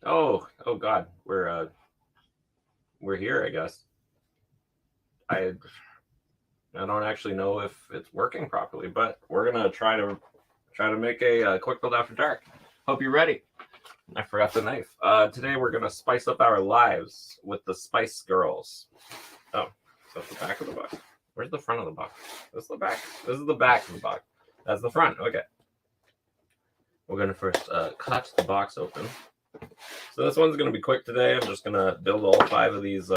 Oh God, we're here, I guess. I I don't actually know if it's working properly, but we're gonna try to make a quick build after dark. Hope you're ready. I forgot the knife. Today we're gonna spice up our lives with the Spice Girls. Oh, so that's the back of the box. Where's the front of the box? This is the back. This is the back of the box. That's the front. Okay. We're gonna first cut the box open. So this one's gonna be quick today. I'm just gonna build all 5 of these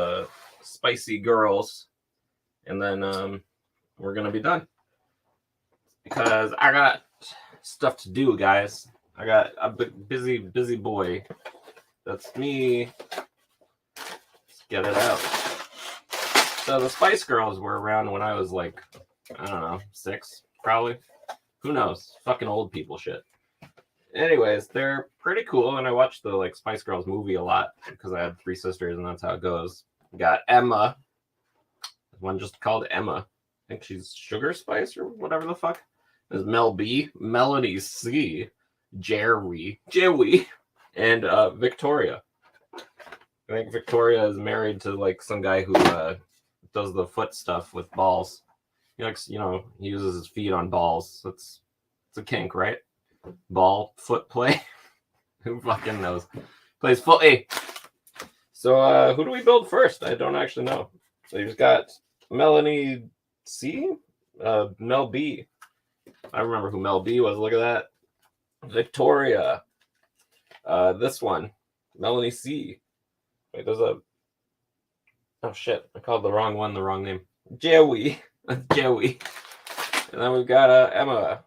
spicy girls, and then we're gonna be done because I got stuff to do, guys. I got a busy boy. That's me. Let's get it out. So the Spice Girls were around when I was like, I don't know, 6, probably. Who knows? Fucking old people shit. Anyways, they're pretty cool, and I watched the like Spice Girls movie a lot because I had 3 sisters, and that's how it goes. We got Emma, one just called Emma. I think she's Sugar Spice or whatever the fuck. There's Mel B, Melanie C, Joey, and Victoria. I think Victoria is married to like some guy who does the foot stuff with balls. He likes, he uses his feet on balls. It's a kink, right? Ball foot play. Who fucking knows? Plays footy. So who do we build first? I don't actually know. So you've got Melanie C, Mel B. I remember who Mel B was. Look at that. Victoria. This one, Melanie C. Wait, there's a. Oh shit! I called the wrong one the wrong name. Joey. Joey. And then we've got Emma.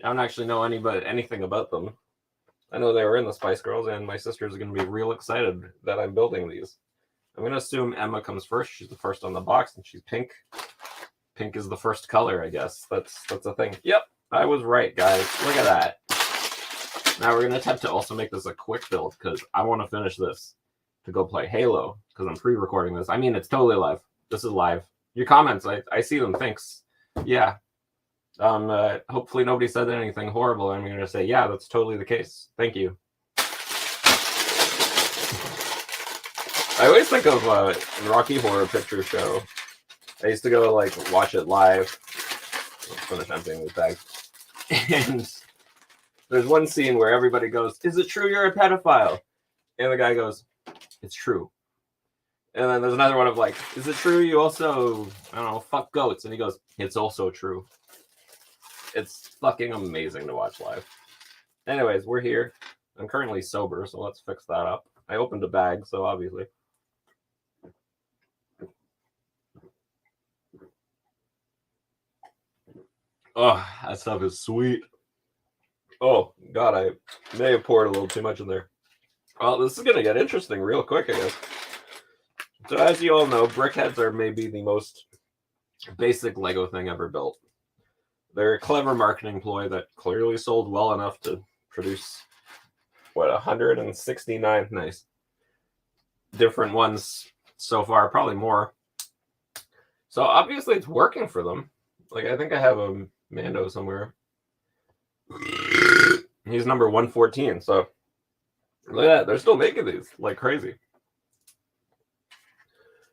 I don't actually know anything about them. I know they were in the Spice Girls, and my sisters are going to be real excited that I'm building these. I'm going to assume Emma comes first. She's the first on the box, and she's pink. Pink is the first color, I guess. That's a thing. Yep, I was right, guys. Look at that. Now we're going to attempt to also make this a quick build, because I want to finish this to go play Halo, because I'm pre-recording this. I mean, it's totally live. This is live. Your comments, I see them. Thanks. Yeah. Hopefully nobody said anything horrible. I'm going to say, yeah, that's totally the case. Thank you. I always think of Rocky Horror Picture Show. I used to go like watch it live. Let's finish emptying this bag. And there's one scene where everybody goes, "Is it true you're a pedophile?" And the guy goes, "It's true." And then there's another one of like, "Is it true you also, I don't know, fuck goats?" And he goes, "It's also true." It's fucking amazing to watch live. Anyways, we're here. I'm currently sober, so let's fix that up. I opened a bag, so obviously. Oh, that stuff is sweet. Oh, God, I may have poured a little too much in there. Well, this is going to get interesting real quick, I guess. So as you all know, brickheads are maybe the most basic Lego thing ever built. They're a clever marketing ploy that clearly sold well enough to produce, 169 nice different ones so far, probably more. So obviously it's working for them. Like, I think I have a Mando somewhere. He's number 114, so look at that. They're still making these like crazy.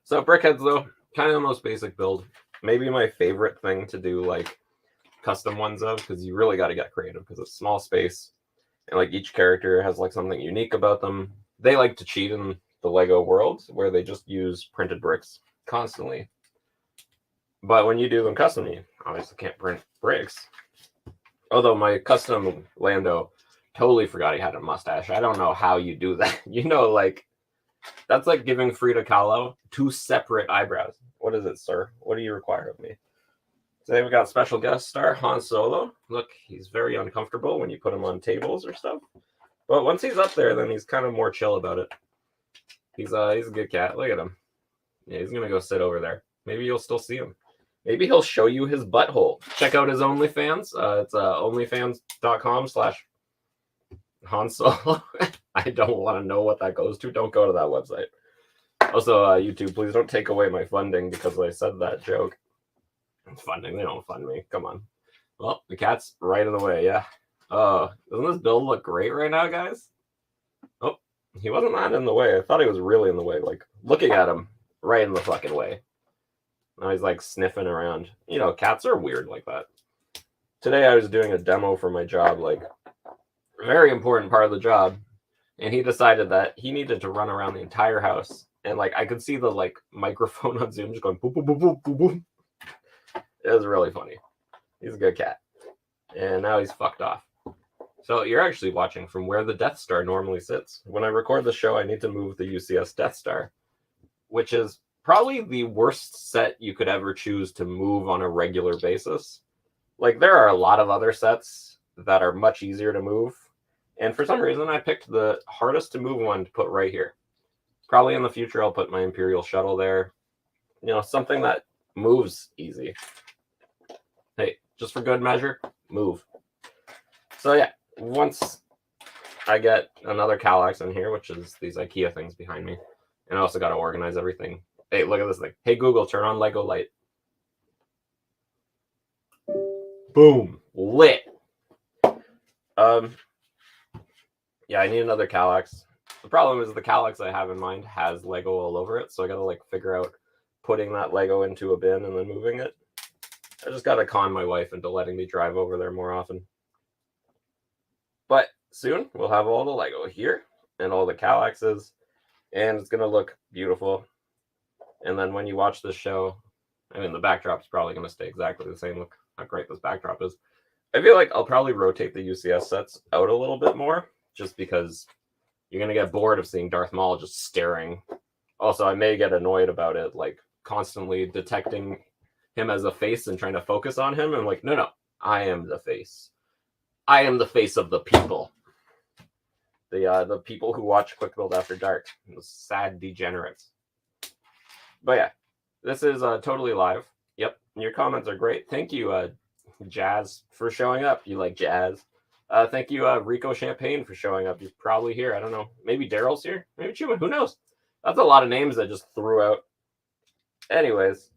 So brickheads, though, kind of the most basic build. Maybe my favorite thing to do, like, custom ones of, because you really got to get creative because it's small space and like each character has like something unique about them. They like to cheat in the Lego world where they just use printed bricks constantly, but when you do them custom, you obviously can't print bricks. Although my custom Lando totally forgot he had a mustache. I don't know how you do that. Like, that's like giving Frida Kahlo 2 separate eyebrows. What is it, sir? What do you require of me? Today we got special guest star Han Solo. Look, he's very uncomfortable when you put him on tables or stuff. But once he's up there, then he's kind of more chill about it. He's a good cat. Look at him. Yeah, he's gonna go sit over there. Maybe you'll still see him. Maybe he'll show you his butthole. Check out his OnlyFans. It's onlyfans.com/Han Solo. I don't want to know what that goes to. Don't go to that website. Also, YouTube, please don't take away my funding because I said that joke. Funding? They don't fund me. Come on. Well, the cat's right in the way, yeah. Doesn't this build look great right now, guys? he wasn't that in the way. I thought he was really in the way. Like, looking at him, right in the fucking way. Now he's like sniffing around. You know, cats are weird like that. Today I was doing a demo for my job, like, very important part of the job, and he decided that he needed to run around the entire house, and like I could see the like microphone on Zoom just going boop boop boop boop boop boop. It was really funny. He's a good cat, and now he's fucked off. So you're actually watching from where the Death Star normally sits. When I record the show, I need to move the UCS Death Star, which is probably the worst set you could ever choose to move on a regular basis. Like, there are a lot of other sets that are much easier to move, and for some reason I picked the hardest to move one to put right here. Probably in the future I'll put my Imperial shuttle there. You know, something that moves easy. Hey, just for good measure, move. So yeah, once I get another Kallax in here, which is these IKEA things behind me, and I also got to organize everything. Hey, look at this thing. Hey Google, turn on Lego light. Boom, lit. Yeah, I need another Kallax. The problem is the Kallax I have in mind has Lego all over it, so I gotta like figure out putting that Lego into a bin and then moving it. I just gotta con my wife into letting me drive over there more often. But soon we'll have all the Lego here and all the Kallaxes, and it's gonna look beautiful. And then when you watch this show, I mean, the backdrop's probably gonna stay exactly the same. Look how great this backdrop is. I feel like I'll probably rotate the UCS sets out a little bit more, just because you're going to get bored of seeing Darth Maul just staring. Also, I may get annoyed about it, like, constantly detecting him as a face and trying to focus on him. I'm like, no, I am the face. I am the face of the people. The people who watch Quick Build After Dark. Those sad degenerates. But yeah, this is totally live. Yep, your comments are great. Thank you, Jazz, for showing up. You like jazz. Thank you, Rico Champagne, for showing up. He's probably here. I don't know. Maybe Daryl's here. Maybe Chuma. Who knows? That's a lot of names I just threw out. Anyways,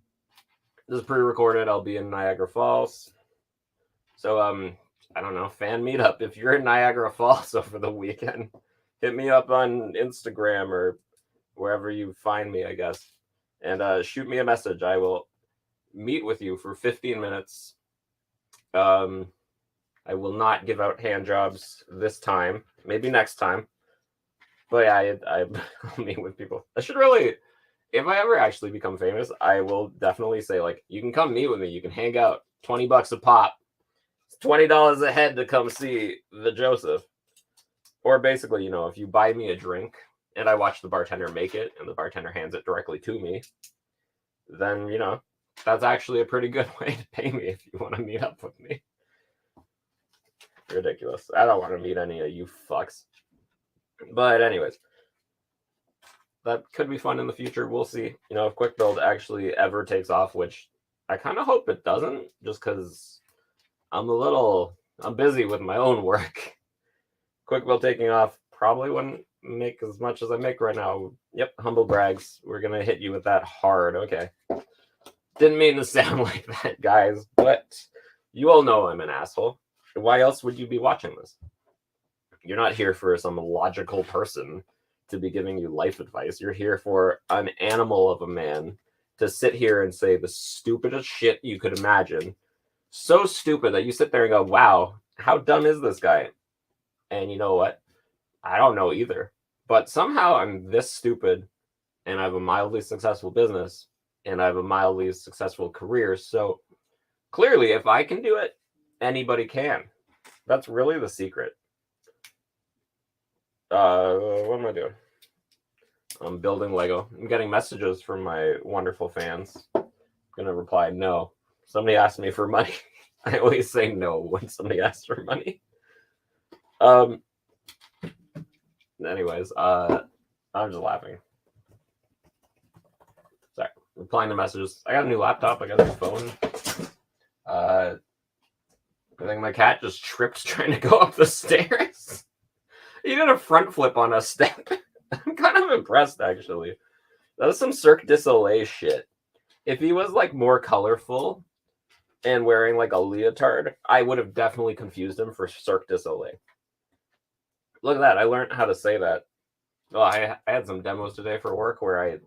this is pre-recorded. I'll be in Niagara Falls. So, I don't know. Fan meetup. If you're in Niagara Falls over the weekend, hit me up on Instagram or wherever you find me, I guess. And shoot me a message. I will meet with you for 15 minutes. I will not give out hand jobs this time. Maybe next time. But yeah, I'll meet with people. I should really, if I ever actually become famous, I will definitely say, like, you can come meet with me. You can hang out. $20 a pop. It's $20 a head to come see the Joseph. Or basically, you know, if you buy me a drink and I watch the bartender make it and the bartender hands it directly to me, then, you know, that's actually a pretty good way to pay me if you want to meet up with me. Ridiculous. I don't want to meet any of you fucks. But anyways, that could be fun in the future. We'll see. You know, if Quick Build actually ever takes off, which I kind of hope it doesn't, just because I'm busy with my own work. Quick Build taking off probably wouldn't make as much as I make right now. Yep, humble brags. We're going to hit you with that hard. Okay. Didn't mean to sound like that, guys, but you all know I'm an asshole. Why else would you be watching this? You're not here for some logical person to be giving you life advice. You're here for an animal of a man to sit here and say the stupidest shit you could imagine. So stupid that you sit there and go, wow, how dumb is this guy? And you know what? I don't know either. But somehow I'm this stupid and I have a mildly successful business and I have a mildly successful career. So clearly, if I can do it, anybody can. That's really the secret. What am I doing? I'm building Lego. I'm getting messages from my wonderful fans. I'm gonna reply no. Somebody asked me for money. I always say no when somebody asks for money. Anyways, I'm just laughing. Sorry. Replying to messages. I got a new laptop. I got a new phone. I think my cat just tripped trying to go up the stairs. He did a front flip on a step. I'm kind of impressed, actually. That was some Cirque du Soleil shit. If he was, like, more colorful and wearing, like, a leotard, I would have definitely confused him for Cirque du Soleil. Look at that. I learned how to say that Well, I had some demos today for work where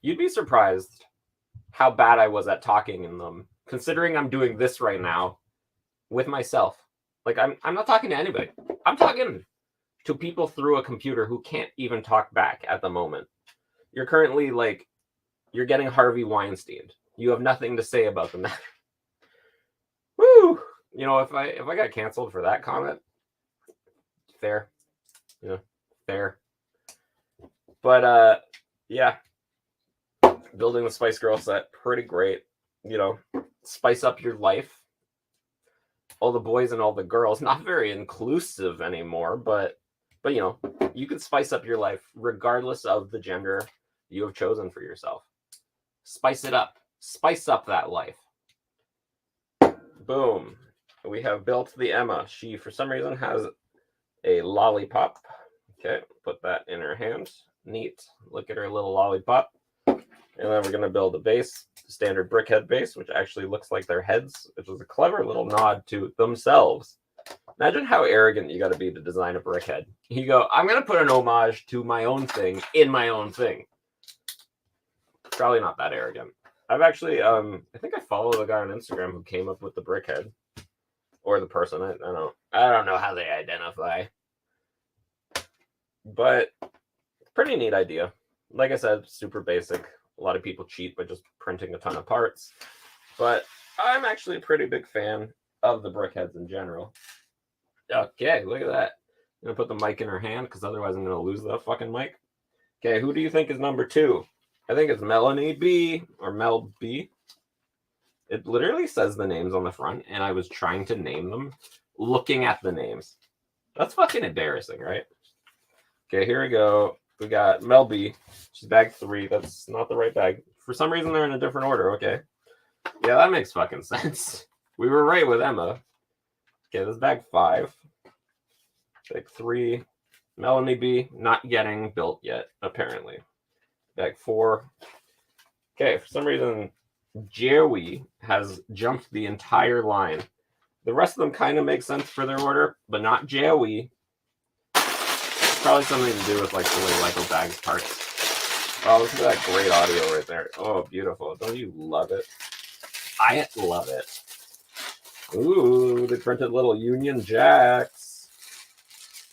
you'd be surprised how bad I was at talking in them, considering I'm doing this right now with myself. Like I'm not talking to anybody. I'm talking to people through a computer who can't even talk back at the moment. You're currently like you're getting Harvey Weinstein. You have nothing to say about the matter. Woo! You know, if I got canceled for that comment, fair. You know, fair. But yeah, building the Spice Girl set, pretty great. You know, spice up your life. All the boys and all the girls, not very inclusive anymore, but you know, you can spice up your life regardless of the gender you have chosen for yourself. Spice it up. Spice up that life. Boom. We have built the Emma. She, for some reason, has a lollipop. Okay, put that in her hand. Neat. Look at her little lollipop. And then we're going to build a base, standard brickhead base, which actually looks like their heads, which is a clever little nod to themselves. Imagine how arrogant you got to be to design a brickhead. You go, I'm going to put an homage to my own thing in my own thing. Probably not that arrogant. I've actually, I think I follow the guy on Instagram who came up with the brickhead. Or the person. I don't know how they identify. But pretty neat idea. Like I said, super basic. A lot of people cheat by just printing a ton of parts. But I'm actually a pretty big fan of the brickheads in general. Okay, look at that. I'm going to put the mic in her hand because otherwise I'm going to lose the fucking mic. Okay, who do you think is number 2? I think it's Melanie B or Mel B. It literally says the names on the front, and I was trying to name them looking at the names. That's fucking embarrassing, right? Okay, here we go. We got Mel B. She's bag 3. That's not the right bag. For some reason, they're in a different order. Okay. Yeah, that makes fucking sense. We were right with Emma. Okay, this is bag 5. Bag 3. Melanie B. Not getting built yet, apparently. Bag 4. Okay, for some reason, Joey has jumped the entire line. The rest of them kind of make sense for their order, but not Joey. Probably something to do with like the way Lego bags parts. Oh, listen to that great audio right there. Oh, beautiful. Don't you love it? I love it. Ooh, they printed little Union Jacks.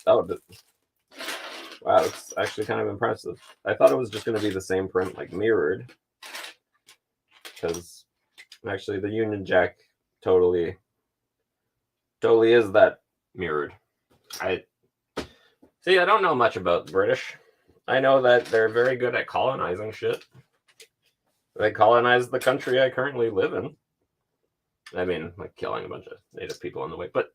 Oh, wow, it's actually kind of impressive. I thought it was just going to be the same print, like mirrored. Because actually the Union Jack totally is that mirrored. I don't know much about the British. I know that they're very good at colonizing shit. They colonized the country I currently live in. I mean, like killing a bunch of native people on the way, but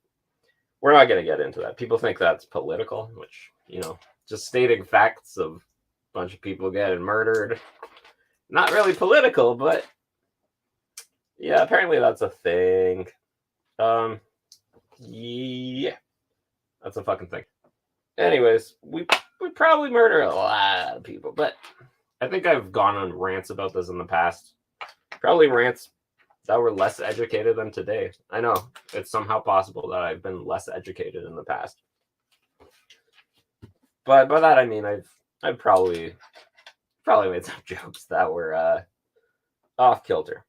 we're not going to get into that. People think that's political, which, you know, just stating facts of a bunch of people getting murdered. Not really political, but yeah, apparently that's a thing. Yeah, that's a fucking thing. Anyways, we probably murder a lot of people, but I think I've gone on rants about this in the past. Probably rants that were less educated than today. I know it's somehow possible that I've been less educated in the past, but by that I mean I've probably made some jokes that were off kilter.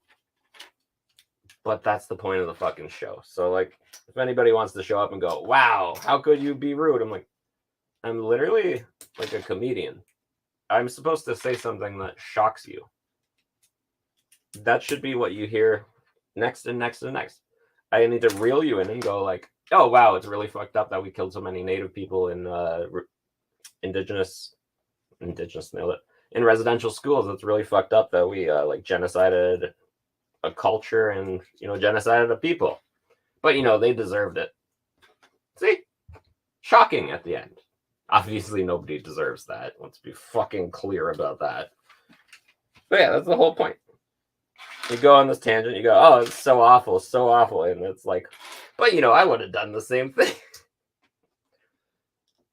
But that's the point of the fucking show. So, like, if anybody wants to show up and go, wow, how could you be rude? I'm like, I'm literally like a comedian. I'm supposed to say something that shocks you. That should be what you hear next and next and next. I need to reel you in and go like, oh, wow, it's really fucked up that we killed so many native people in indigenous nailed it, in residential schools. It's really fucked up that we like genocided a culture and, you know, genocided a people. But, you know, they deserved it. See? Shocking at the end. Obviously, nobody deserves that. Let's be fucking clear about that. But yeah, that's the whole point. You go on this tangent, you go, oh, it's so awful, so awful. And it's like, but, you know, I would have done the same thing.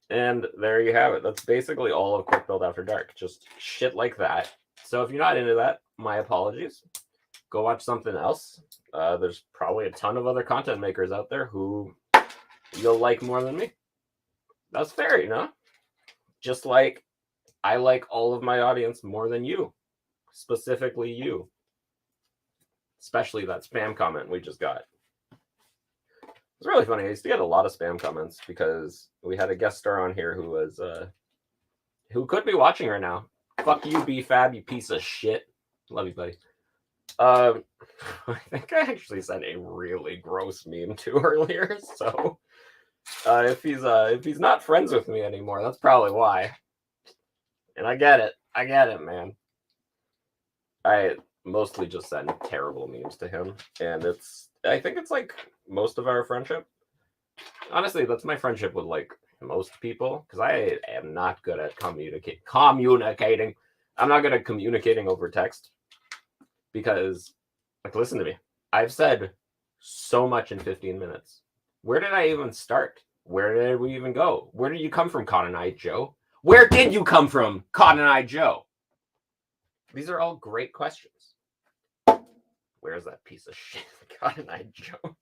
And there you have it. That's basically all of Quick Build After Dark. Just shit like that. So if you're not into that, my apologies. Go watch something else. There's probably a ton of other content makers out there who you'll like more than me. That's fair, you know? Just like I like all of my audience more than you, specifically you, especially that spam comment we just got. It's really funny. I used to get a lot of spam comments because we had a guest star on here who was who could be watching right now. Fuck you, B-Fab, you piece of shit. Love you, buddy. I think I actually sent a really gross meme to earlier. So if he's not friends with me anymore, that's probably why. And I get it, man. I mostly just send terrible memes to him, and I think it's like most of our friendship. Honestly, that's my friendship with like most people, because I am not good at communicating. I'm not good at communicating over text because, like, listen to me. I've said so much in 15 minutes. Where did I even start? Where did we even go? Where did you come from, Cotton Eye Joe? Where did you come from, Cotton Eye Joe? These are all great questions. Where's that piece of shit, Cotton Eye Joe?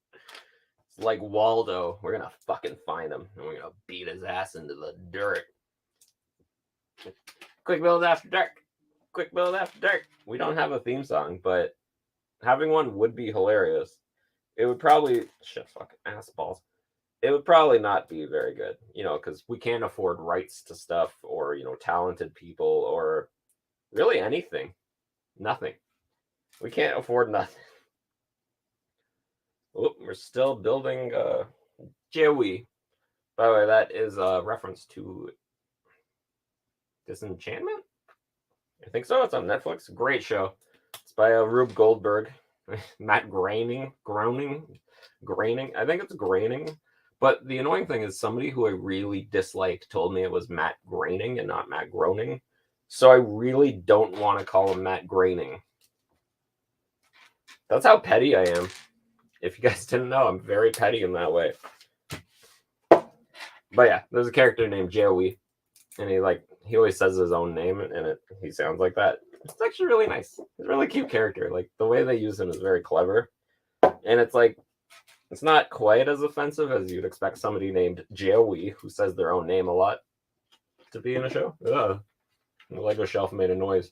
It's like Waldo. We're gonna fucking find him, and we're gonna beat his ass into the dirt. Quick Build After Dark. Quick Build After Dark. We don't have a theme song, but having one would be hilarious. It would probably fucking ass balls. It would probably not be very good, because we can't afford rights to stuff or talented people or really anything. Nothing. We can't afford nothing. Oop, we're still building Joey. By the way, that is a reference to Disenchantment? I think so. It's on Netflix. Great show. It's by Rube Goldberg. Matt Groening. I think it's Groening. But the annoying thing is somebody who I really disliked told me it was Matt Groening and not Matt Groening. So I really don't want to call him Matt Groening. That's how petty I am. If you guys didn't know, I'm very petty in that way. But yeah, there's a character named Joey, and he always says his own name, and he sounds like that. It's actually really nice. He's a really cute character. Like, the way they use him is very clever, and it's not quite as offensive as you'd expect somebody named Joey, who says their own name a lot, to be in a show. Ugh. The Lego shelf made a noise.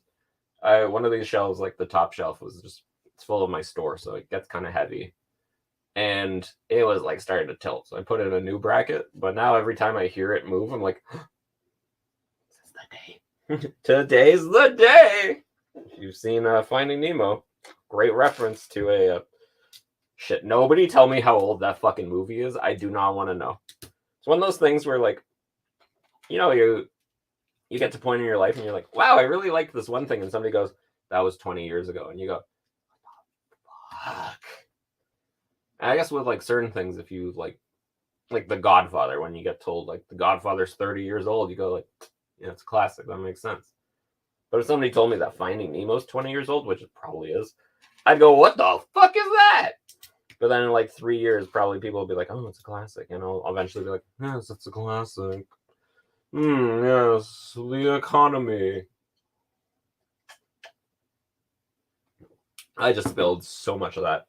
One of these shelves, like the top shelf, it's full of my store, so it gets kind of heavy. And it was like starting to tilt. So I put in a new bracket, but now every time I hear it move, I'm like, this is the day. Today's the day. If you've seen Finding Nemo, great reference to a shit. Nobody tell me how old that fucking movie is. I do not want to know. It's one of those things where, like, you get to a point in your life and you're like, wow, I really liked this one thing, and somebody goes, that was 20 years ago, and you go, fuck. And I guess with like certain things, if you like The Godfather, when you get told like The Godfather's 30 years old, you go like, yeah, it's a classic. That makes sense. But if somebody told me that Finding Nemo's 20 years old, which it probably is, I'd go, what the fuck is that? But then in like 3 years, probably people will be like, oh, it's a classic. And I'll eventually be like, yes, it's a classic. Yes, the economy. I just spilled so much of that.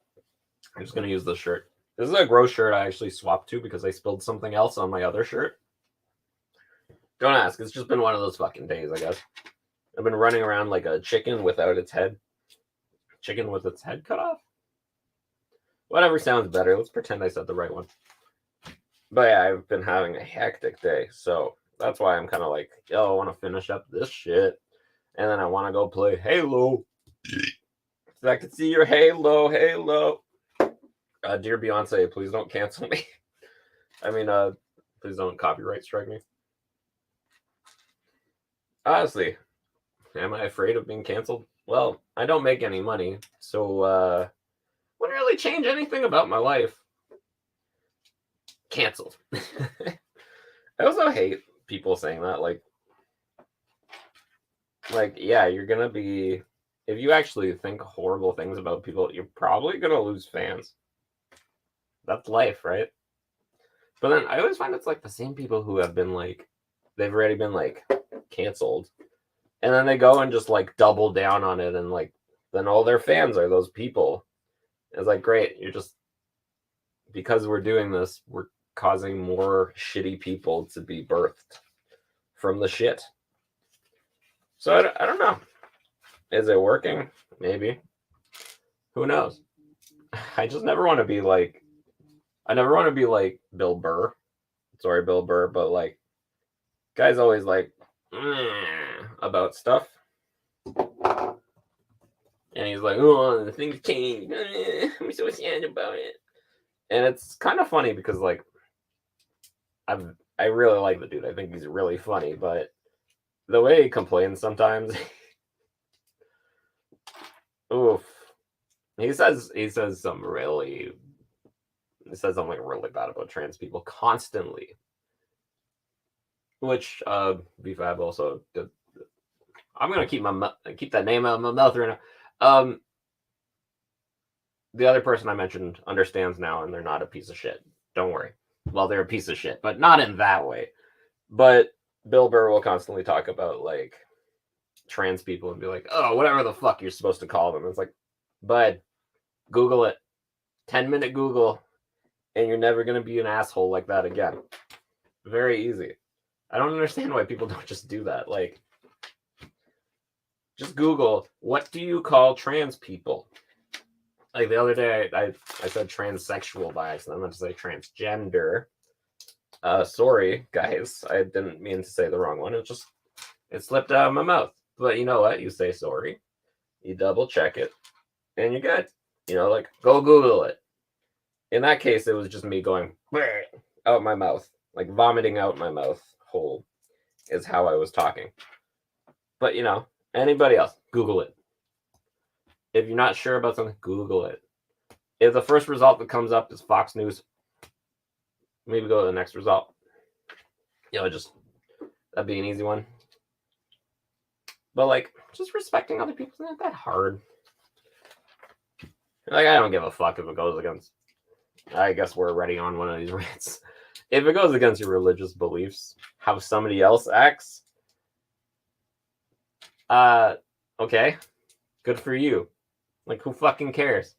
I'm just going to use this shirt. This is a gross shirt I actually swapped to because I spilled something else on my other shirt. Don't ask. It's just been one of those fucking days, I guess. I've been running around like a chicken without its head. Chicken with its head cut off? Whatever sounds better. Let's pretend I said the right one. But yeah, I've been having a hectic day. So that's why I'm kind of like, yo, I want to finish up this shit. And then I want to go play Halo. So I can see your Halo. Dear Beyonce, please don't cancel me. I mean, please don't copyright strike me. Honestly, am I afraid of being canceled? Well, I don't make any money, so wouldn't really change anything about my life. Canceled. I also hate people saying that. Like, yeah, you're gonna be. If you actually think horrible things about people, you're probably gonna lose fans. That's life, right? But then I always find it's like the same people who have been like, they've already been like canceled, and then they go and just like double down on it, and like then all their fans are those people. It's like, great, you're just, because we're doing this, we're causing more shitty people to be birthed. from the shit. So I don't know. Is it working? Maybe. Who knows? I just never want to be like. I never want to be like Bill Burr. Sorry, Bill Burr, but like, guy's always like about stuff, and he's like, "Oh, the things change. I'm so sad about it." And it's kind of funny because like, I really like the dude. I think he's really funny, but the way he complains sometimes, oof. He says something really. He says something really bad about trans people constantly, which BFAB also did. I'm gonna keep that name out of my mouth right now. The other person I mentioned understands now, and they're not a piece of shit. Don't worry. Well, they're a piece of shit, but not in that way. But Bill Burr will constantly talk about like trans people and be like, "Oh, whatever the fuck you're supposed to call them." It's like, bud, Google it. 10-minute Google, and you're never gonna be an asshole like that again. Very easy. I don't understand why people don't just do that. Like, just Google, what do you call trans people? Like the other day, I said transsexual by accident. I meant to say transgender. Sorry, guys. I didn't mean to say the wrong one. It slipped out of my mouth. But you know what? You say sorry. You double check it. And you're good. You know, like, go Google it. In that case, it was just me going out my mouth. Like vomiting out my mouth hole is how I was talking. But, you know, anybody else, Google it. If you're not sure about something, Google it. If the first result that comes up is Fox News, maybe go to the next result. You know, just that'd be an easy one. But like, just respecting other people isn't that hard. Like, I don't give a fuck if it goes against. I guess we're already on one of these rants. If it goes against your religious beliefs, how somebody else acts, okay, good for you. Like, who fucking cares?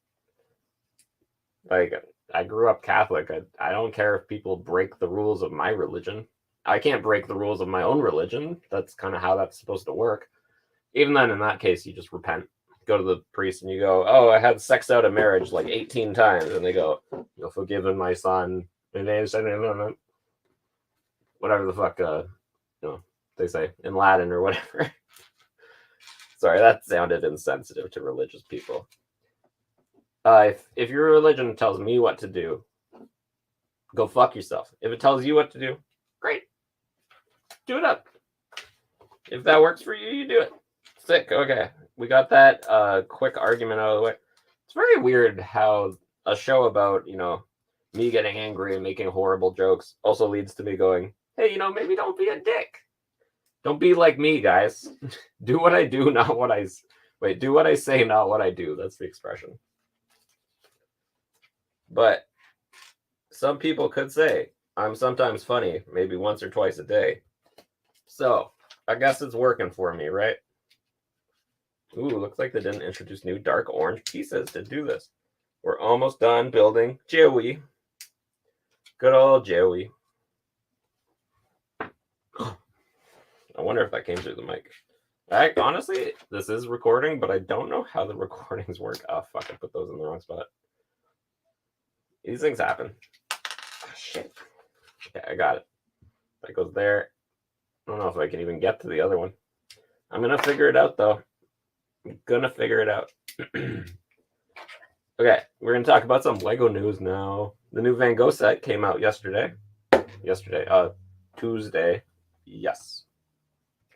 Like, I grew up Catholic. I don't care if people break the rules of my religion. I can't break the rules of my own religion. That's kind of how that's supposed to work. Even then, in that case, you just repent. Go to the priest and you go, "Oh, I had sex out of marriage like 18 times." And they go, "You're forgiven, my son." Whatever the fuck, you know, they say in Latin or whatever. Sorry, that sounded insensitive to religious people. If your religion tells me what to do, go fuck yourself. If it tells you what to do, great. Do it up. If that works for you, you do it. Sick. Okay. We got that quick argument out of the way. It's very weird how a show about, you know, me getting angry and making horrible jokes also leads to me going, hey, you know, maybe don't be a dick. Don't be like me, guys. Do what I do, not what I... Wait, do what I say, not what I do. That's the expression. But some people could say, I'm sometimes funny, maybe once or twice a day. So, I guess it's working for me, right? Ooh, looks like they didn't introduce new dark orange pieces to do this. We're almost done building Joey. Good old Joey. I wonder if that came through the mic. Honestly, this is recording, but I don't know how the recordings work. Oh, fuck, I put those in the wrong spot. These things happen. Oh, shit. Okay, I got it. That goes there. I don't know if I can even get to the other one. I'm going to figure it out, though. I'm going to figure it out. Okay, we're going to talk about some Lego news now. The new Van Gogh set came out yesterday. Tuesday. Yes.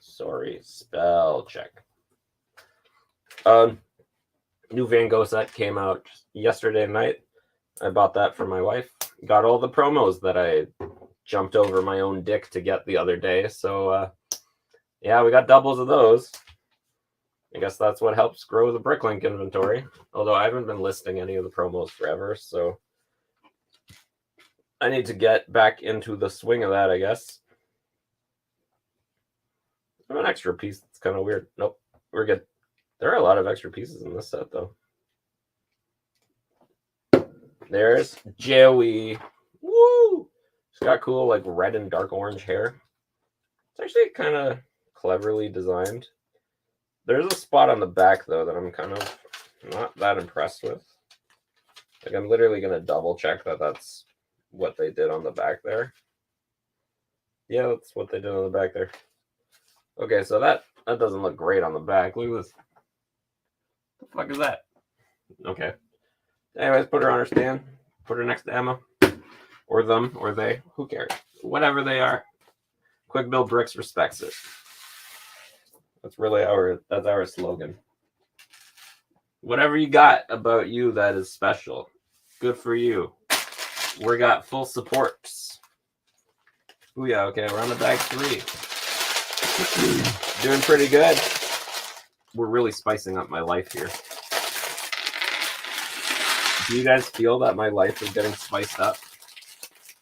Sorry, spell check. New Van Gogh set came out yesterday night. I bought that for my wife. Got all the promos that I jumped over my own dick to get the other day. So, yeah, we got doubles of those. I guess that's what helps grow the Bricklink inventory. Although I haven't been listing any of the promos forever, so I need to get back into the swing of that, I guess. I have an extra piece that's kind of weird. Nope, we're good. There are a lot of extra pieces in this set, though. There's Joey. Woo! She's got cool, like, red and dark orange hair. It's actually kind of cleverly designed. There's a spot on the back, though, that I'm kind of not that impressed with. Like, I'm literally going to double check that that's what they did on the back there. Yeah, that's what they did on the back there. Okay, so that doesn't look great on the back. Look at this. What the fuck is that? Okay. Anyways, put her on her stand. Put her next to Emma. Or them, or they. Who cares? Whatever they are. Quick Build Bricks respects it. That's really our slogan. Whatever you got about you that is special, good for you. We got full supports. Oh yeah, okay, we're on to bag 3. Doing pretty good. We're really spicing up my life here. Do you guys feel that my life is getting spiced up?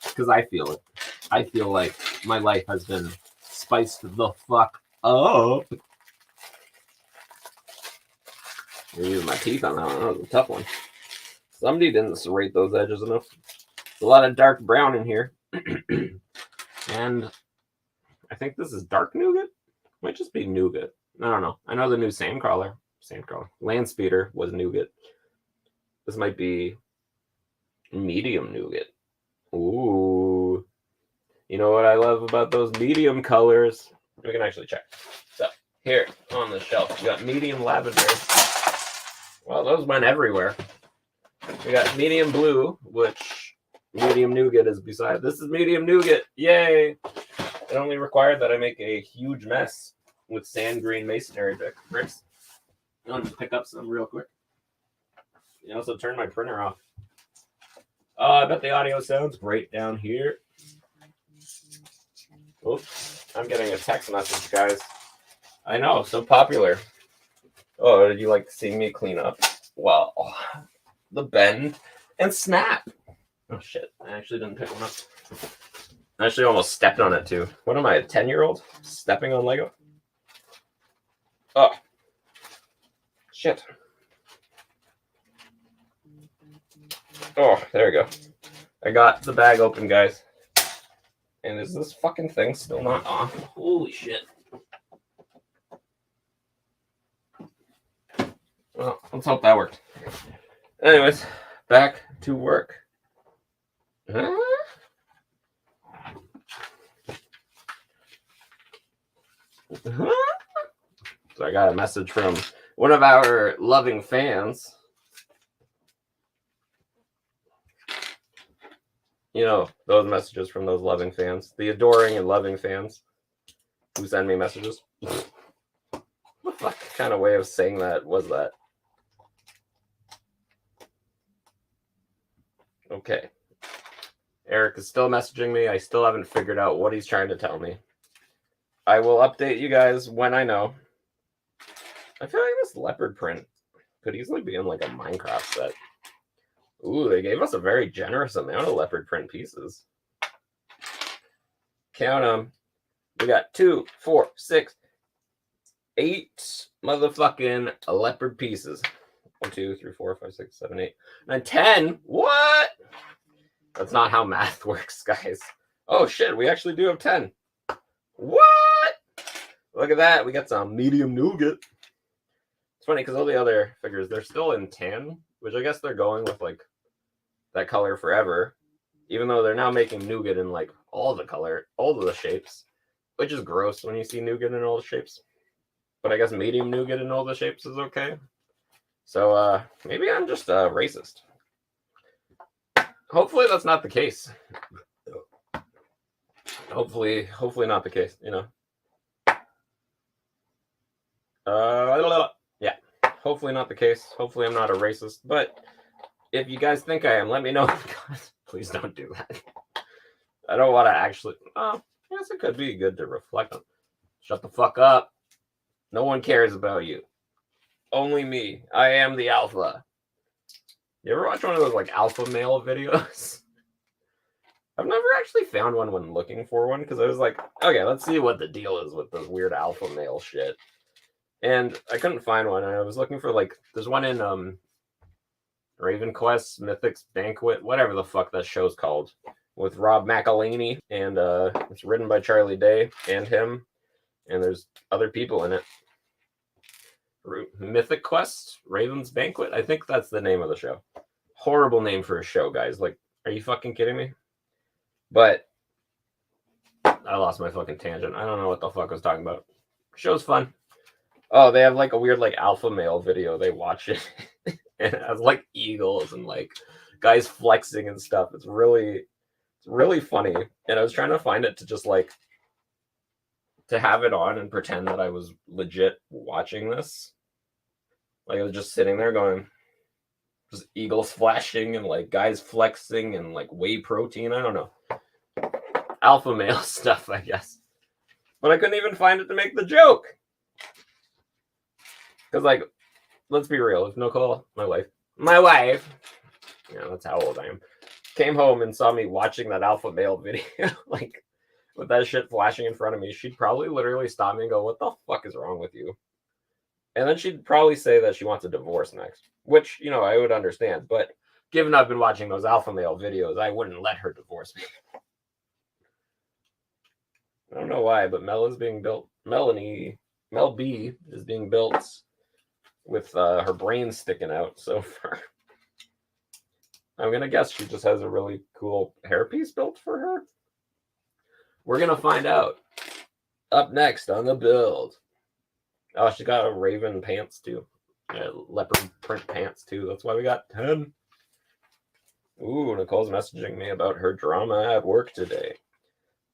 Because I feel it. I feel like my life has been spiced the fuck up. I'm using my teeth on that one. That was a tough one. Somebody didn't serrate those edges enough. There's a lot of dark brown in here. And I think this is dark nougat. Might just be nougat. I don't know. I know the new Sandcrawler. Landspeeder was nougat. This might be medium nougat. Ooh. You know what I love about those medium colors? We can actually check. So, here on the shelf, we got medium lavender. Well, those went everywhere. We got medium blue, which medium nougat is beside. This is medium nougat. Yay! It only required that I make a huge mess with sand green masonry bricks. I'll just pick up some real quick. You also turn my printer off. I bet the audio sounds great down here. Oops, I'm getting a text message, guys. I know, so popular. Oh, did you like to see me clean up? Well, the bend and snap. Oh shit, I actually didn't pick one up. I actually almost stepped on it too. What am I, a 10-year-old? Stepping on Lego? Oh. Shit. Oh, there we go. I got the bag open, guys. And is this fucking thing still not on? Holy shit. Well, let's hope that worked. Anyways, back to work. Huh? So I got a message from one of our loving fans. You know, those messages from those loving fans. The adoring and loving fans who send me messages. What kind of way of saying that was that? Okay. Eric is still messaging me. I still haven't figured out what he's trying to tell me. I will update you guys when I know. I feel like this leopard print could easily be in like a Minecraft set. Ooh, they gave us a very generous amount of leopard print pieces. Count them. We got 2, 4, 6, 8 motherfucking leopard pieces. 1, 2, 3, 4, 5, 6, 7, 8, 9, 10. What? That's not how math works, guys. Oh shit, we actually do have 10. What? Look at that. We got some medium nougat. It's funny because all the other figures, they're still in tan, which I guess they're going with like that color forever, even though they're now making nougat in like all the color, all of the shapes, which is gross when you see nougat in all the shapes. But I guess medium nougat in all the shapes is okay. So maybe I'm just racist. Hopefully that's not the case. Hopefully not the case, you know. Yeah, hopefully not the case. Hopefully I'm not a racist. But if you guys think I am, let me know. Please don't do that. I don't want to actually. Oh, yes, it could be good to reflect on. Shut the fuck up. No one cares about you. Only me. I am the alpha. You ever watch one of those like alpha male videos? I've never actually found one when looking for one because I was like, okay, let's see what the deal is with this weird alpha male shit. And I couldn't find one. And I was looking for like, there's one in Raven Quest, Mythic's Banquet, whatever the fuck that show's called, with Rob McElhaney, and it's written by Charlie Day and him, and there's other people in it. Mythic Quest, Raven's Banquet. I think that's the name of the show. Horrible name for a show, guys. Like, are you fucking kidding me? But I lost my fucking tangent. I don't know what the fuck I was talking about. Show's fun. Oh, they have like a weird like alpha male video. They watch it, and it has like eagles and like guys flexing and stuff. It's really funny. And I was trying to find it to just like to have it on and pretend that I was legit watching this. Like I was just sitting there going, just eagles flashing and like guys flexing and like whey protein. I don't know. Alpha male stuff, I guess. But I couldn't even find it to make the joke. Because, like, let's be real. If Nicole, my wife, yeah, that's how old I am, came home and saw me watching that alpha male video, like, with that shit flashing in front of me, she'd probably literally stop me and go, what the fuck is wrong with you? And then she'd probably say that she wants a divorce next, which, you know, I would understand. But given I've been watching those alpha male videos, I wouldn't let her divorce me. I don't know why, but Mel is being built. Mel B is being built with her brain sticking out so far. I'm going to guess she just has a really cool hairpiece built for her. We're going to find out. Up next on the build. Oh, she got a raven pants too. Leopard print pants too. That's why we got 10. Ooh, Nicole's messaging me about her drama at work today.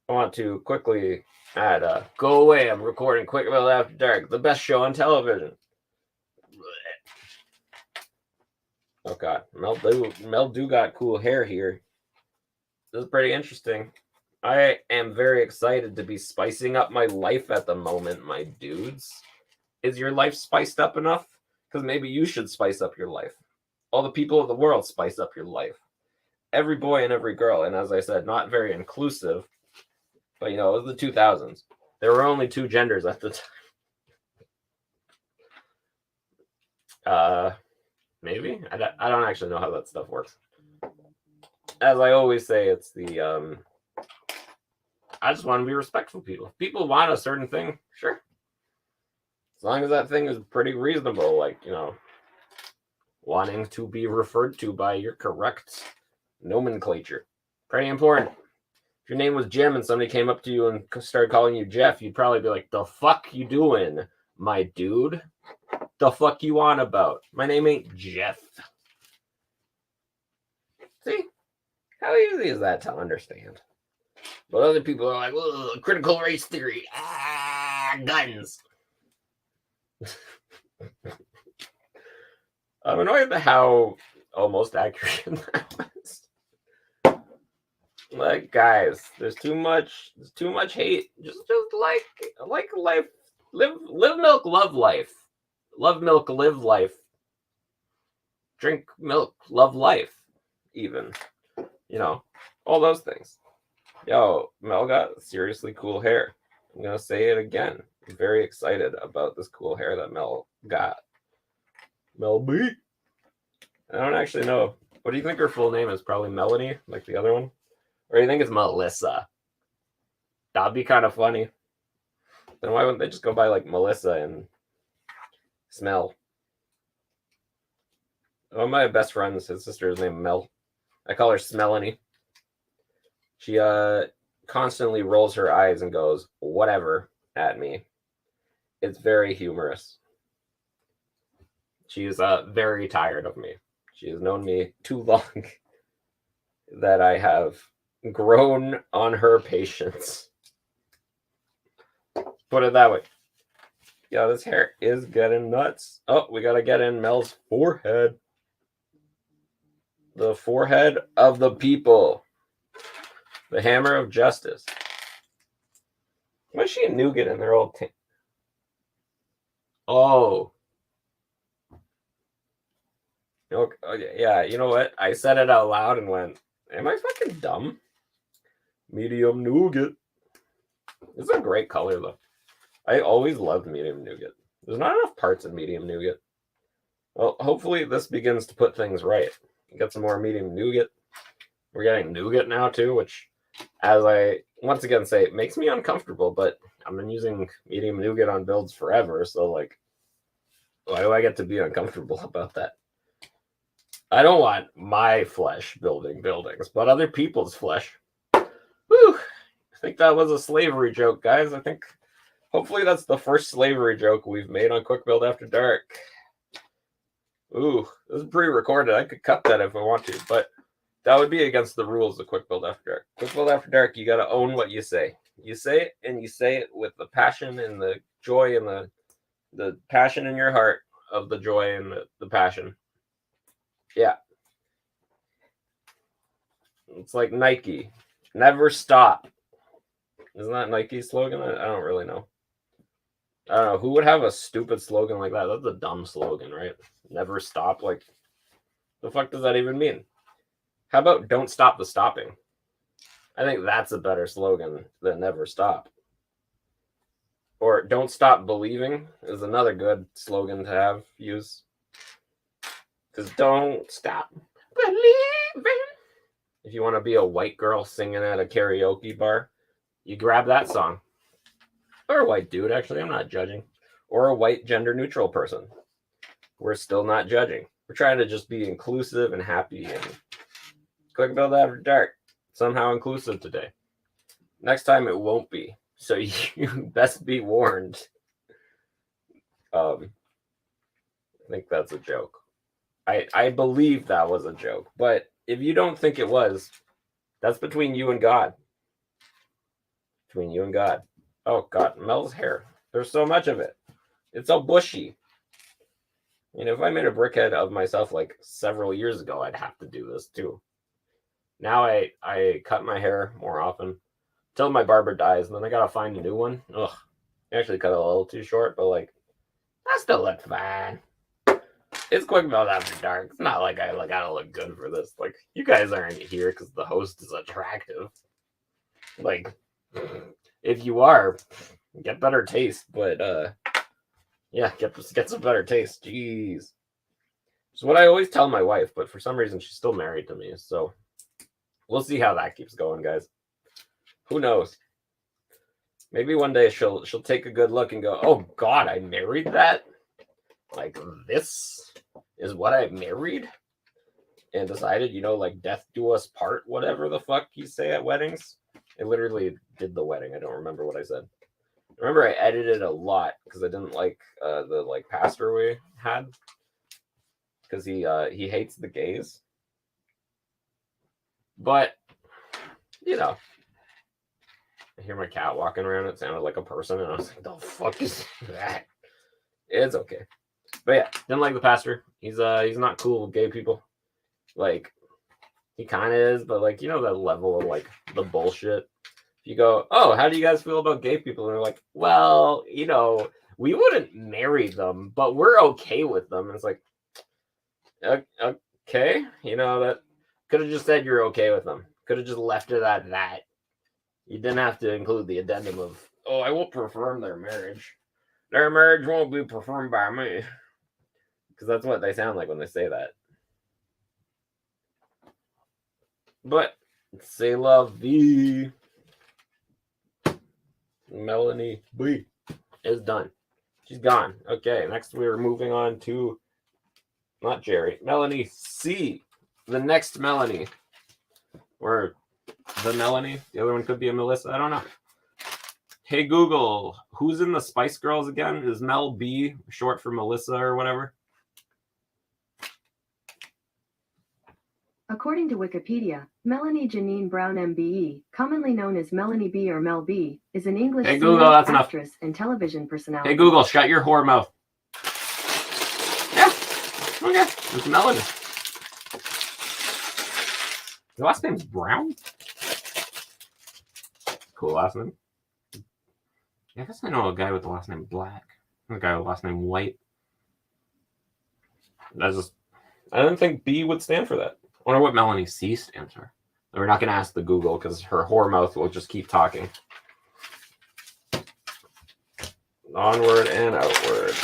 I want to quickly add, go away, I'm recording Quickville After Dark, the best show on television. Oh god, Mel do got cool hair here. This is pretty interesting. I am very excited to be spicing up my life at the moment, my dudes. Is your life spiced up enough? Because maybe you should spice up your life. All the people of the world spice up your life. Every boy and every girl, and as I said, not very inclusive. But, you know, it was the 2000s. There were only 2 genders at the time. Maybe? I don't actually know how that stuff works. As I always say, it's the... I just want to be respectful of people. If people want a certain thing, sure. As long as that thing is pretty reasonable, like, you know, wanting to be referred to by your correct nomenclature. Pretty important. If your name was Jim and somebody came up to you and started calling you Jeff, you'd probably be like, the fuck you doing, my dude? The fuck you on about? My name ain't Jeff. See? How easy is that to understand? But other people are like, critical race theory. Guns. I'm annoyed at how almost accurate that was. Like, guys, there's too much hate. Just like life. Live milk, love life. Love milk, live life. Drink milk, love life. Even, you know, all those things. Yo, Mel got seriously cool hair. I'm gonna say it again. I'm very excited about this cool hair that Mel got. Mel B. I don't actually know. What do you think her full name is? Probably Melanie, like the other one? Or do you think it's Melissa? That'd be kind of funny. Then why wouldn't they just go by like Melissa and Smell? One of my best friends, his sister is named Mel. I call her Smellany. She constantly rolls her eyes and goes, whatever, at me. It's very humorous. She is very tired of me. She has known me too long that I have grown on her patience. Put it that way. Yeah, this hair is getting nuts. Oh, we gotta get in Mel's forehead. The forehead of the people. The hammer of justice. Why is she a nougat in their old team? Oh. Okay, yeah, you know what? I said it out loud and went, am I fucking dumb? Medium nougat. This is a great color, though. I always loved medium nougat. There's not enough parts in medium nougat. Well, hopefully this begins to put things right. Get some more medium nougat. We're getting nougat now too, which, as I once again say, it makes me uncomfortable. But I've been using medium nougat on builds forever, so like, why do I get to be uncomfortable about that? I don't want my flesh building buildings, but other people's flesh. Whew. I think that was a slavery joke, guys. I think hopefully that's the first slavery joke we've made on Quick Build After Dark. Ooh, this is pre-recorded. I could cut that if I want to, but that would be against the rules of Quick Build After Dark. Quick Build After Dark, you got to own what you say. You say it, and you say it with the passion and the joy and the passion in your heart of the joy and the passion. Yeah. It's like Nike. Never stop. Isn't that Nike's slogan? I don't really know. I don't know. Who would have a stupid slogan like that? That's a dumb slogan, right? Never stop. Like, the fuck does that even mean? How about don't stop the stopping? I think that's a better slogan than never stop. Or don't stop believing is another good slogan to have use. Because don't stop believing. If you want to be a white girl singing at a karaoke bar, you grab that song. Or a white dude, actually, I'm not judging. Or a white gender neutral person. We're still not judging. We're trying to just be inclusive and happy and Quick Build After Dark. Somehow inclusive today. Next time it won't be. So you best be warned. I think that's a joke. I believe that was a joke. But if you don't think it was, that's between you and God. Between you and God. Oh, God. Mel's hair. There's so much of it. It's all bushy. You know, if I made a brickhead of myself like several years ago, I'd have to do this too. Now I cut my hair more often until my barber dies, and then I gotta find a new one. Ugh. I actually cut it a little too short, but like, I still look fine. It's Quick Build After Dark. It's not like I gotta look good for this. Like, you guys aren't here because the host is attractive. Like, if you are, get better taste. But yeah, get some better taste. Jeez. It's what I always tell my wife, but for some reason she's still married to me. So we'll see how that keeps going, guys. Who knows? Maybe one day she'll take a good look and go, "Oh God, I married that? Like, this is what I married?" And decided, you know, like, death do us part, whatever the fuck you say at weddings. I literally did the wedding. I don't remember what I said. I remember I edited a lot because I didn't like the like pastor we had, because he hates the gays. But you know, I hear my cat walking around. It sounded like a person, and I was like, "The fuck is that?" It's okay. But yeah, didn't like the pastor. He's not cool with gay people. Like, he kind of is, but like, you know, that level of like the bullshit. You go, "Oh, how do you guys feel about gay people?" And they're like, "Well, you know, we wouldn't marry them, but we're okay with them." And it's like, okay, you know, that could have just said you're okay with them. Could have just left it at that. You didn't have to include the addendum of, "Oh, I won't perform their marriage. Their marriage won't be performed by me." Because that's what they sound like when they say that. But, c'est la vie. Melanie B is done. She's gone. Okay, next we're moving on to, not Jerry, Melanie C. The next Melanie. Or the Melanie. The other one could be a Melissa. I don't know. Hey Google, who's in the Spice Girls again? Is Mel B short for Melissa or whatever? According to Wikipedia, Melanie Janine Brown MBE, commonly known as Melanie B or Mel B, is an English Hey Google, that's actress enough. and television personality. Hey Google, shut your whore mouth. Yeah, okay, it's Melanie. Your last name's Brown? Cool last name. Yeah, I guess I know a guy with the last name Black. A guy with the last name White. I didn't think B would stand for that. I wonder what Melanie C stands for. We're not going to ask the Google because her whore mouth will just keep talking. Onward and outward.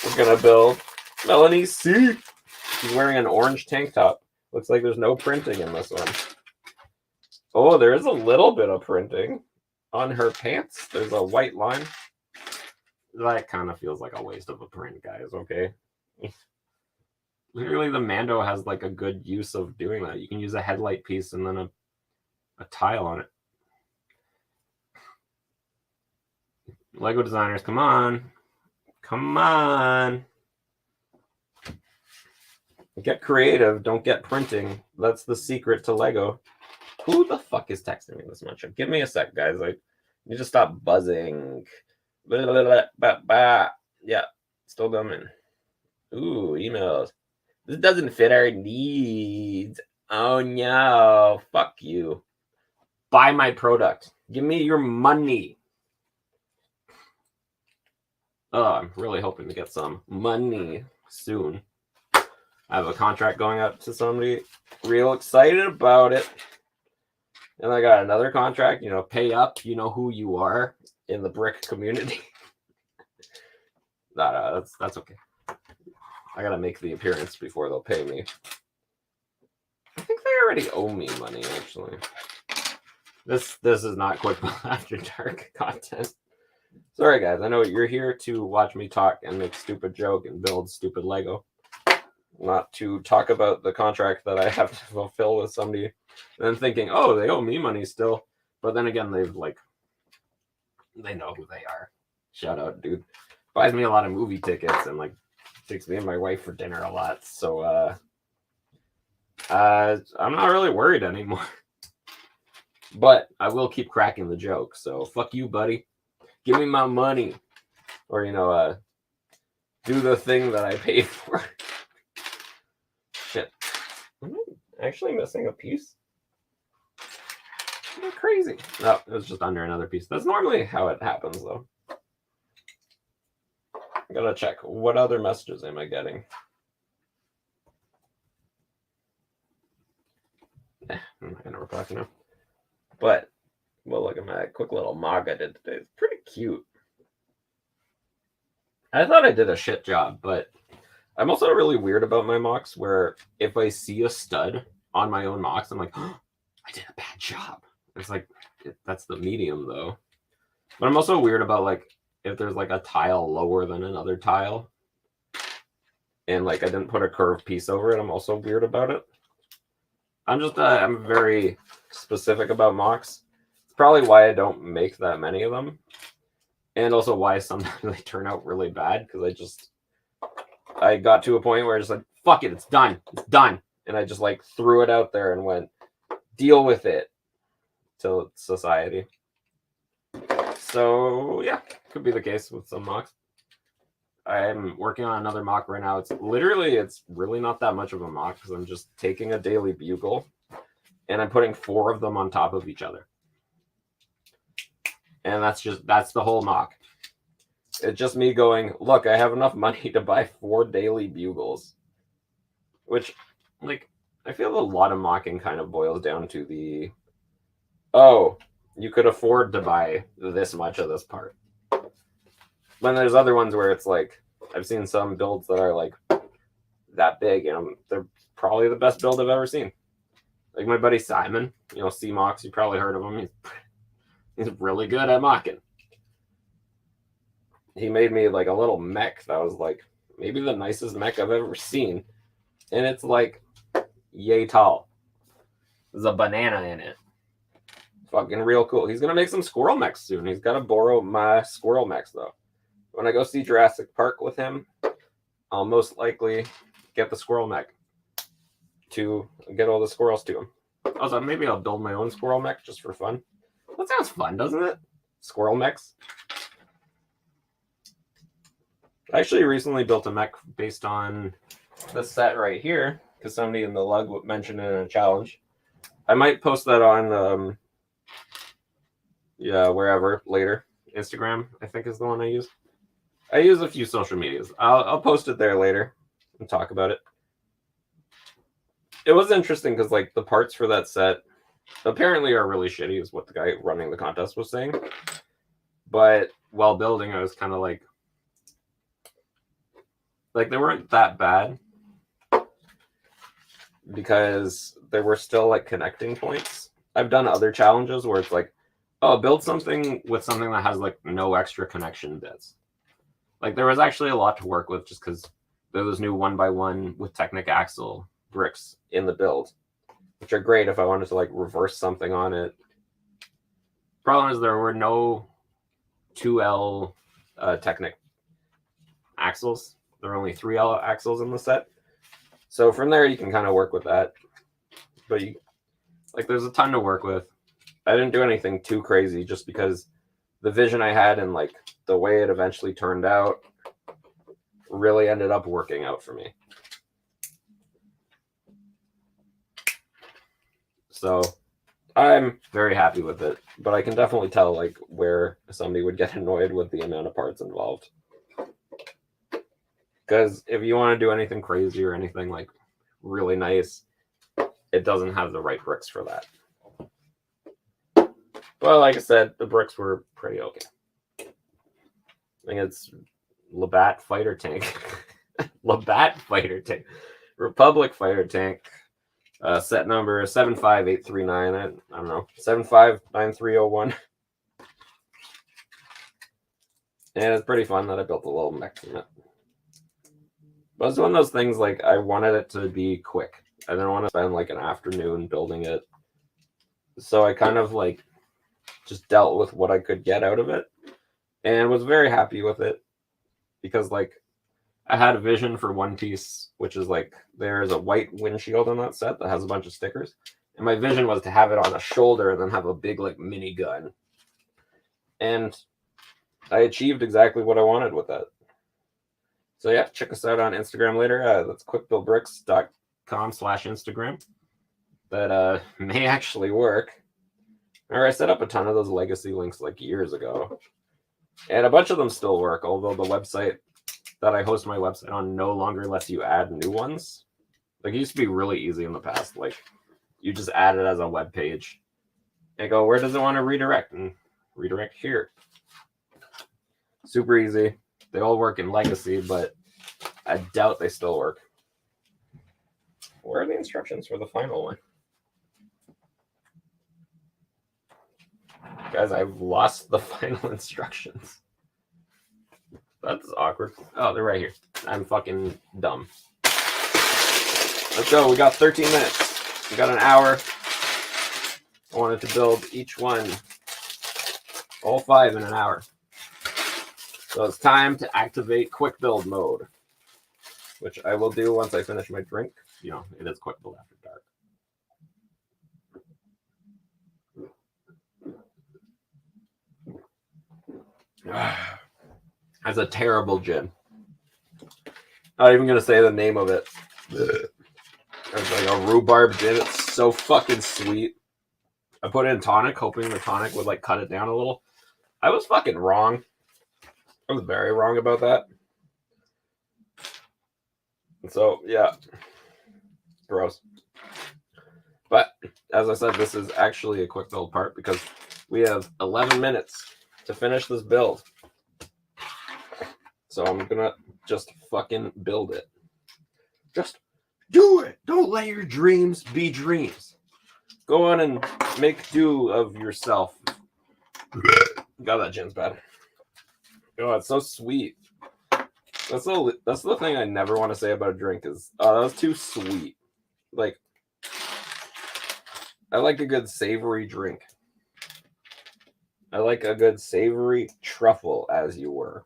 We're going to build Melanie C. She's wearing an orange tank top Looks like there's no printing in this one. Oh, there is a little bit of printing on her pants. There's a white line. That kind of feels like a waste of a print, guys, okay? Literally, the Mando has like a good use of doing that. You can use a headlight piece and then a tile on it. Lego designers, come on. Come on. Get creative. Don't get printing. That's the secret to Lego. Who the fuck is texting me this much? Give me a sec, guys. I need to stop buzzing. Blah, blah, blah, blah, blah. Yeah, still coming. Ooh, emails. This doesn't fit our needs. Oh no. Fuck you. Buy my product. Give me your money. Oh, I'm really hoping to get some money soon. I have a contract going out to somebody. Real excited about it. And I got another contract, you know, pay up. You know who you are in the brick community. That's okay. I gotta make the appearance before they'll pay me. I think they already owe me money, actually. This is not Quick Build After Dark content. Sorry, guys. I know you're here to watch me talk and make stupid joke and build stupid Lego. Not to talk about the contract that I have to fulfill with somebody. And then thinking, oh, they owe me money still. But then again, they know who they are. Shout out, dude. Buys me a lot of movie tickets and like takes me and my wife for dinner a lot. So I'm not really worried anymore. But I will keep cracking the joke. So fuck you, buddy. Give me my money. Or, you know, do the thing that I paid for. Shit. Am I actually missing a piece? You're crazy. No, it was just under another piece. That's normally how it happens, though. I gotta check. What other messages am I getting? I'm not gonna reply for now. But, well, look at my quick little MOC I did today. It's pretty cute. I thought I did a shit job, but I'm also really weird about my MOCs where if I see a stud on my own MOCs, I'm like, oh, I did a bad job. It's like, that's the medium, though. But I'm also weird about, like, if there's, like, a tile lower than another tile and, like, I didn't put a curved piece over it, I'm also weird about it. I'm very specific about MOCs. It's probably why I don't make that many of them. And also why sometimes they turn out really bad, because I got to a point where I just like, fuck it, it's done. It's done. And I just like threw it out there and went, deal with it to society. So yeah, could be the case with some MOCs. I'm working on another MOC right now. It's really not that much of a MOC because I'm just taking a daily bugle and I'm putting 4 of them on top of each other. And that's the whole MOC. It's just me going, look, I have enough money to buy 4 daily bugles. Which, like, I feel a lot of mocking kind of boils down to the, oh, you could afford to buy this much of this part. When there's other ones where it's like, I've seen some builds that are like that big, and they're probably the best build I've ever seen. Like my buddy Simon, you know, C-Mox, you probably heard of him. He's really good at mocking. He made me like a little mech that was like maybe the nicest mech I've ever seen. And it's like yay tall. There's a banana in it. Fucking real cool. He's gonna make some squirrel mechs soon. He's gotta borrow my squirrel mechs though. When I go see Jurassic Park with him, I'll most likely get the squirrel mech to get all the squirrels to him. Also, maybe I'll build my own squirrel mech just for fun. That sounds fun, doesn't it? Squirrel mechs. I actually recently built a mech based on this set right here because somebody in the lug mentioned it in a challenge. I might post that on, wherever later. Instagram, I think, is the one I use. I use a few social medias. I'll post it there later and talk about it. It was interesting because like the parts for that set apparently are really shitty, is what the guy running the contest was saying. But while building, I was kind of like they weren't that bad. because there were still like connecting points. I've done other challenges where it's like, oh, build something with something that has like no extra connection bits. Like there was actually a lot to work with just because there was new 1x1 with Technic axle bricks in the build, which are great if I wanted to like reverse something on it. Problem is there were no 2L Technic axles. There are only 3L axles in the set. So from there you can kind of work with that. But you like there's a ton to work with. I didn't do anything too crazy just because the vision I had and like the way it eventually turned out really ended up working out for me. So I'm very happy with it, but I can definitely tell like where somebody would get annoyed with the amount of parts involved. Because if you want to do anything crazy or anything like really nice, it doesn't have the right bricks for that. Well, like I said, the bricks were pretty okay. I think it's Labatt fighter tank. Labatt fighter tank. Republic fighter tank. Set number 75839. I don't know. 759301. And it's pretty fun that I built a little mech from it. But it's one of those things like I wanted it to be quick. I didn't want to spend like an afternoon building it. So I kind of like just dealt with what I could get out of it and was very happy with it because like I had a vision for one piece, which is like there's a white windshield on that set that has a bunch of stickers. And my vision was to have it on a shoulder and then have a big like mini gun. And I achieved exactly what I wanted with that. So yeah, check us out on Instagram later. That's quickbuildbricks.com/Instagram. That may actually work. Or I set up a ton of those legacy links like years ago. And a bunch of them still work, although the website that I host my website on no longer lets you add new ones. Like it used to be really easy in the past. Like you just add it as a web page and go, where does it want to redirect? And redirect here. Super easy. They all work in legacy, but I doubt they still work. Where are the instructions for the final one? Guys, I've lost the final instructions. That's awkward. Oh, they're right here. I'm fucking dumb. Let's go. We got 13 minutes. We got an hour. I wanted to build each one, all 5 in an hour. So it's time to activate quick build mode, which I will do once I finish my drink. You know, it is quick build after dark. That's a terrible gin. Not even gonna say the name of it. It's like a rhubarb gin. It's so fucking sweet. I put in tonic, hoping the tonic would like cut it down a little. I was fucking wrong. I was very wrong about that. So yeah, gross. But as I said, this is actually a quick build part because we have 11 minutes to finish this build. So I'm gonna just fucking build it. Just do it. Don't let your dreams be dreams. Go on and make do of yourself. God, that gin's bad. Oh, it's so sweet. That's the thing I never want to say about a drink is, oh, that was too sweet. Like, I like a good savory drink. I like a good savory truffle, as you were.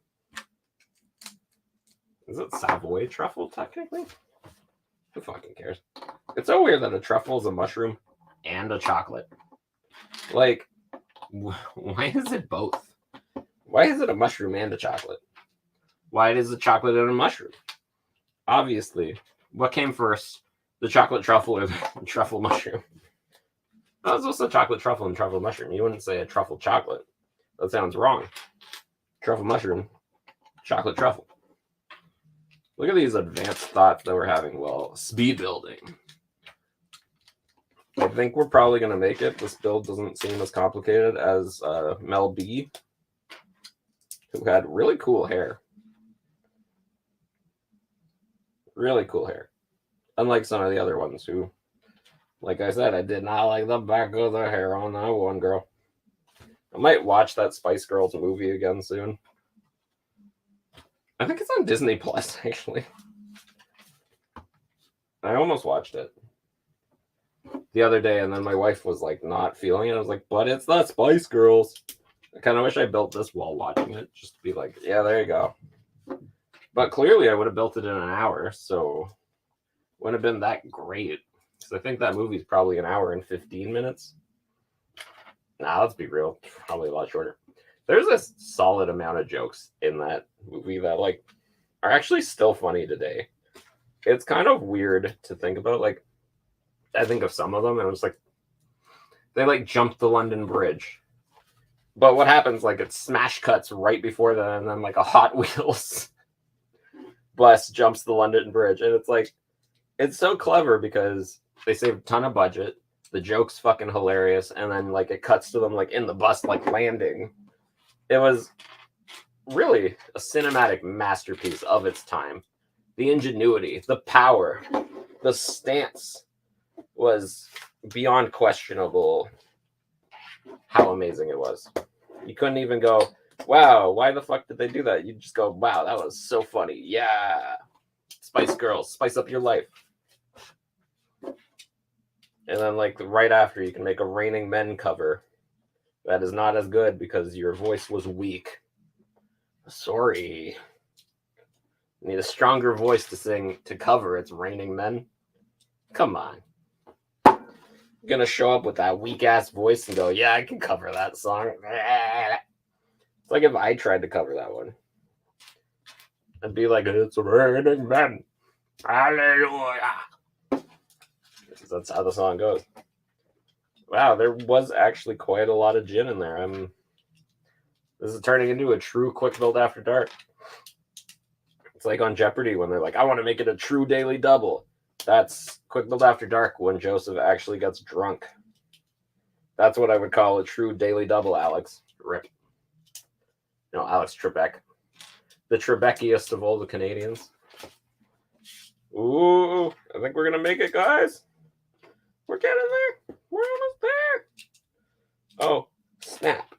Is it Savoy truffle, technically? Who fucking cares? It's so weird that a truffle is a mushroom and a chocolate. Like, why is it both? Why is it a mushroom and a chocolate? Why is it chocolate and a mushroom? Obviously, what came first? The chocolate truffle or the truffle mushroom? No, it's also chocolate truffle and truffle mushroom. You wouldn't say a truffle chocolate. That sounds wrong. Truffle mushroom, chocolate truffle. Look at these advanced thoughts that we're having while speed building. I think we're probably going to make it. This build doesn't seem as complicated as Mel B, who had really cool hair. Really cool hair. Unlike some of the other ones who, like I said, I did not like the back of the hair on that one girl. I might watch that Spice Girls movie again soon. I think it's on Disney Plus, actually. I almost watched it the other day, and then my wife was like not feeling it. I was like, but it's the Spice Girls. I kind of wish I built this while watching it, just to be like, yeah, there you go. But clearly I would have built it in an hour, so wouldn't have been that great. Because I think that movie's probably an hour and 15 minutes. Nah, let's be real. Probably a lot shorter. There's a solid amount of jokes in that movie that like are actually still funny today. It's kind of weird to think about. Like, I think of some of them, and it was like they like jumped the London Bridge. But what happens? Like, it smash cuts right before that, and then like a Hot Wheels bus jumps the London Bridge, and it's like it's so clever because they save a ton of budget. The joke's fucking hilarious, and then like it cuts to them like in the bus, like landing. It was really a cinematic masterpiece of its time. The ingenuity, the power, the stance was beyond questionable how amazing it was. You couldn't even go, wow, why the fuck did they do that? You just go, wow, that was so funny. Yeah. Spice Girls, spice up your life. And then like right after you can make a Raining Men cover. That is not as good because your voice was weak. Sorry. You need a stronger voice to sing to cover It's Raining Men. Come on. You're gonna show up with that weak ass voice and go, yeah, I can cover that song. It's like if I tried to cover that one. I'd be like, it's raining men. Hallelujah. That's how the song goes. Wow, there was actually quite a lot of gin in there. This is turning into a true quick build after dark. It's like on Jeopardy when they're like, I want to make it a true daily double. That's quick build after dark when Joseph actually gets drunk. That's what I would call a true daily double, Alex. Rip. No, Alex Trebek. The Trebeckiest of all the Canadians. Ooh, I think we're going to make it, guys. We're getting there. We're almost there. Oh, snap.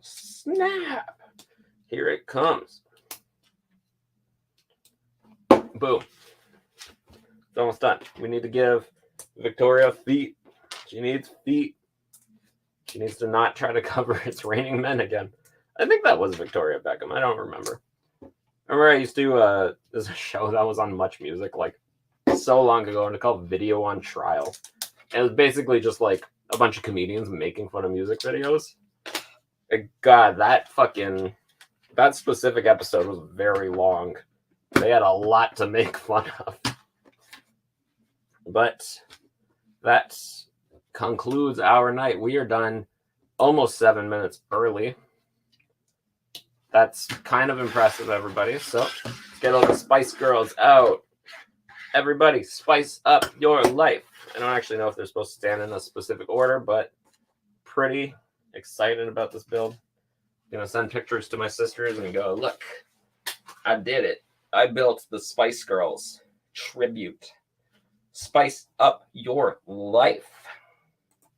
Snap. Here it comes. Boom. It's almost done. We need to give Victoria feet. She needs feet. She needs to not try to cover It's Raining Men again. I think that was Victoria Beckham. I don't remember. Remember I used to, there's a show that was on Much Music, like, so long ago, and it's called Video on Trial. And it was basically just like a bunch of comedians making fun of music videos. God, that specific episode was very long. They had a lot to make fun of. But that concludes our night. We are done almost 7 minutes early. That's kind of impressive, everybody. So let's get all the Spice Girls out. Everybody, spice up your life. I don't actually know if they're supposed to stand in a specific order, but pretty excited about this build. I'm going to send pictures to my sisters and go, look, I did it. I built the Spice Girls tribute. Spice up your life.